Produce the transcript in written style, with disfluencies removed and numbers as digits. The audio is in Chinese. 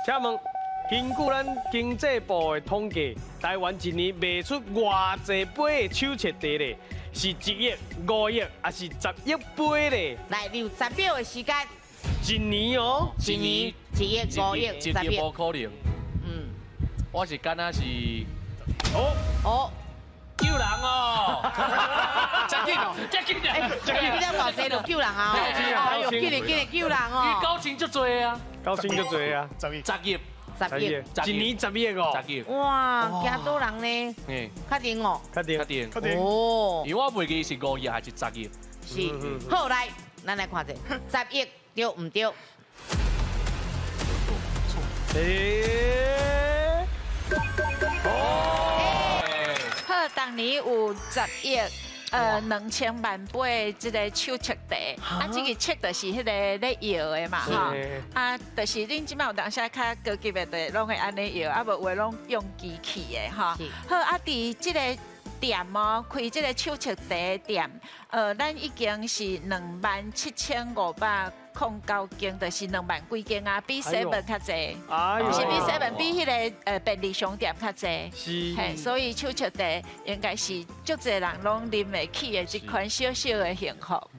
请问，根据咱经济部的统计，台湾一年卖出偌济杯的手切茶咧？是1亿、5亿，还是10亿杯咧？来留10秒的时间，一年哦，一年1亿、5亿、一10亿。无可能。嗯，我是敢若是哦，救人哦，真紧哦，真紧哎，你这大声就救人啊！哎呦，紧来救人伊哦！交情足多啊，高兴就多啊10亿， 10亿，一年10亿哦， 10亿，哇，惊多人呢？嘿，确定哦？确定确定。哦，因为我袂记是5亿还是10亿。是。好来，咱来看者，10亿对唔对？好，当年有10亿。2000万杯这个手切茶，啊，这个切就是迄个咧摇的嘛，哈，啊，就是恁即摆有当时较高级的，就拢会安尼摇，啊，无话拢用机器的哈。好，啊，伫这个店哦，开这个手切茶的店，咱已经是27509间，就是2万几间啊，比7较济，是比7比迄个便利商店较济，是，嘿，所以手切茶应该是足侪人拢啉袂起的一款小小的幸福。